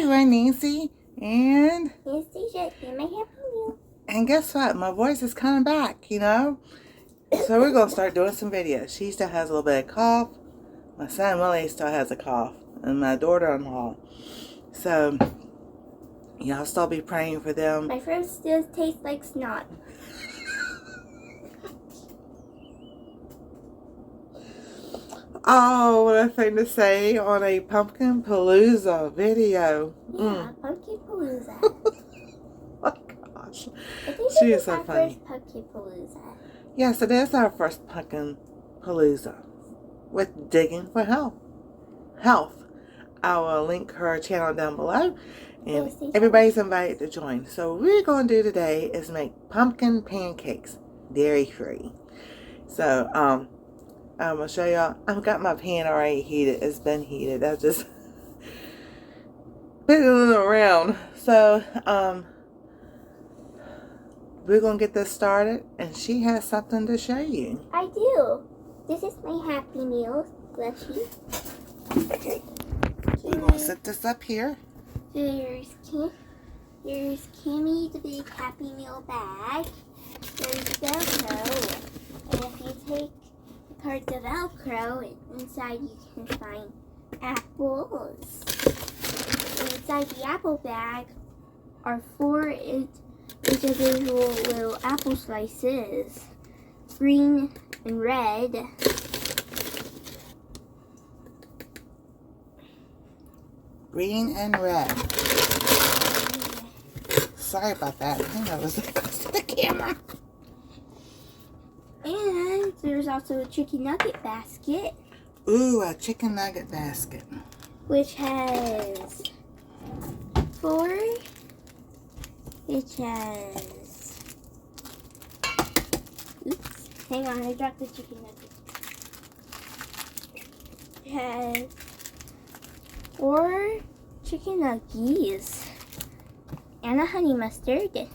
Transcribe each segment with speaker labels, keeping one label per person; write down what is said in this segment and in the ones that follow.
Speaker 1: everyone, Nancy. And
Speaker 2: It's DJ, my happy meal.
Speaker 1: And guess what? My voice is coming back, you know? So we're going to start doing some videos. She still has a little bit of cough. My son Willie still has a cough. And my daughter-in-law. So, y'all still be praying for them.
Speaker 2: My throat still tastes like snot.
Speaker 1: Oh, what a thing to say on a pumpkin palooza video.
Speaker 2: Yeah, pumpkin palooza.
Speaker 1: Oh my gosh.
Speaker 2: I think
Speaker 1: She
Speaker 2: this
Speaker 1: is so
Speaker 2: our
Speaker 1: funny.
Speaker 2: first pumpkin palooza.
Speaker 1: Yes, it is our first pumpkin palooza with Digging for Health. I will link her channel down below, and everybody's invited to join. So what we're going to do today is make pumpkin pancakes, dairy-free. So, I'm going to show y'all. I've got my pan already heated. It's been heated. I just put it around. So, we're going to get this started, and she has something to show you.
Speaker 2: I do. This is my happy meal. Bless you.
Speaker 1: Okay. We're going to set this up here.
Speaker 2: There's Kimmy, the big happy meal bag. There's Velcro. And if you take apart the Velcro, inside you can find apples. Inside the apple bag are 4 individual little apple slices, green and red.
Speaker 1: Green and red. Sorry about that. I think I was close to the camera.
Speaker 2: And there's also a chicken nugget basket.
Speaker 1: Ooh, a chicken nugget basket.
Speaker 2: Which has 4. Which has... Oops. Hang on, I dropped the chicken nugget. It has 4 chicken nuggies. And a honey mustard.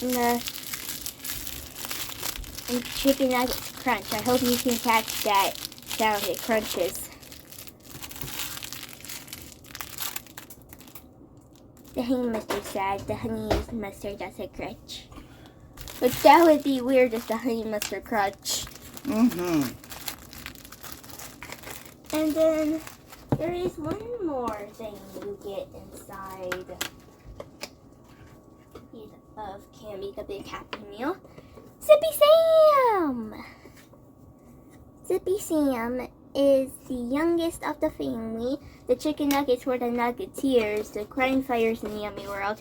Speaker 2: And chicken nuggets crunch. I hope you can catch that sound. It crunches. The honey mustard sad. The honey mustard doesn't crunch. But that would be weird if the honey mustard crunch. And then there is one more thing you get inside of Cammy, the big happy meal. Zippy Sam! Zippy Sam is the youngest of the family. The chicken nuggets were the nuggeteers, the crime fighters in the yummy world.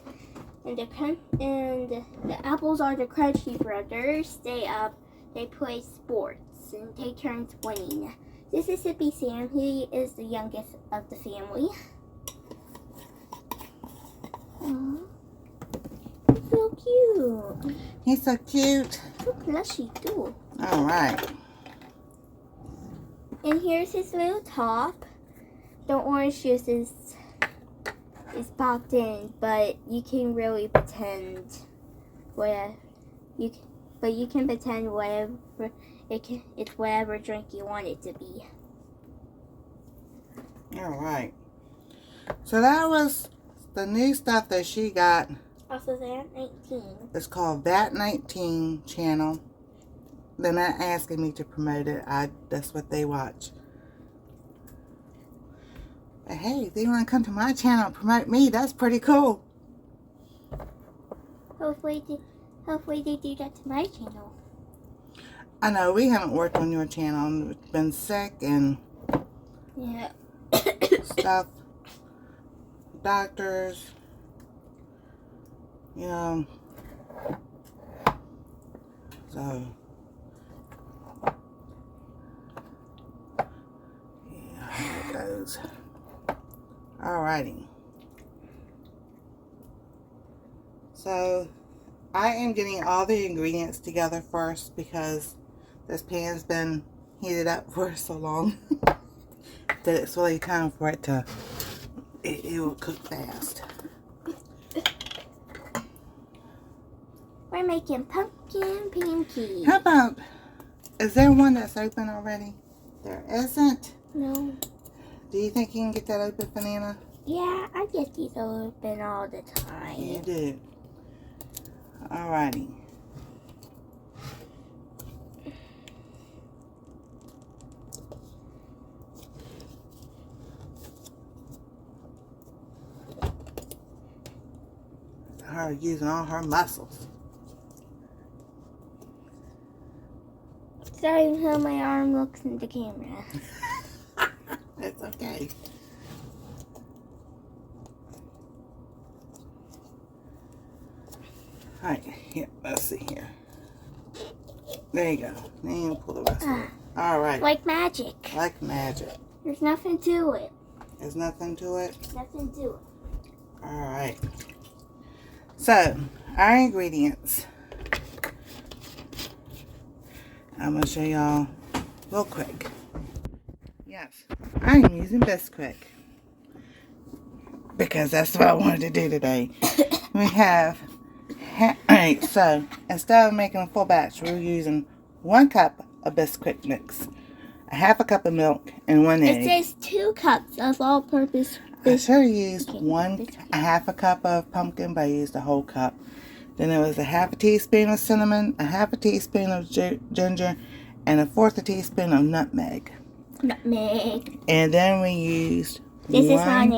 Speaker 2: And the apples are the crunchy brothers. They play sports and take turns winning. This is Zippy Sam. He is the youngest of the family. Aww. So cute.
Speaker 1: He's so cute.
Speaker 2: So plushy too.
Speaker 1: Alright.
Speaker 2: And here's his little top. The orange juice is popped in, but you can really pretend you can pretend whatever it's whatever drink you want it to be.
Speaker 1: Alright. So that was the new stuff that she got.
Speaker 2: Also that 19.
Speaker 1: It's called That 19 channel. They're not asking me to promote it. That's what they watch. But hey, if they want to come to my channel and promote me, that's pretty cool.
Speaker 2: Hopefully they do that to my channel.
Speaker 1: I know, we haven't worked on your channel. We've been sick and
Speaker 2: Yeah.
Speaker 1: stuff. Doctors. You know. So. Yeah, here it goes. Alrighty. So, I am getting all the ingredients together first because this pan's been heated up for so long that it's really time for it to, it will cook fast.
Speaker 2: We're making pumpkin pancakes.
Speaker 1: How about, is there one that's open already? There isn't?
Speaker 2: No.
Speaker 1: Do you think you can get that open, Banana?
Speaker 2: Yeah, I get these open all the time.
Speaker 1: You do. Alrighty. Her using all her muscles.
Speaker 2: Sorry how my arm looks in the camera.
Speaker 1: It's okay. Alright, here, let's see here. There you go. Then you pull the rest of it. Alright.
Speaker 2: Like magic.
Speaker 1: Like magic.
Speaker 2: There's nothing to it.
Speaker 1: There's nothing to it?
Speaker 2: Nothing to it.
Speaker 1: Alright. So, our ingredients. I'm going to show y'all real quick. Yes, I'm using Bisquick because that's what I wanted to do today. We have, alright, so instead of making a full batch, we're using 1 cup of Bisquick mix, a half a cup of milk, and 1 egg.
Speaker 2: It says 2 cups of all-purpose.
Speaker 1: I should have used a half a cup of pumpkin, but I used a whole cup. Then there was a half a teaspoon of cinnamon, a half a teaspoon of ginger, and a 1/4 a teaspoon of nutmeg.
Speaker 2: Nutmeg.
Speaker 1: And then we used
Speaker 2: This is my name.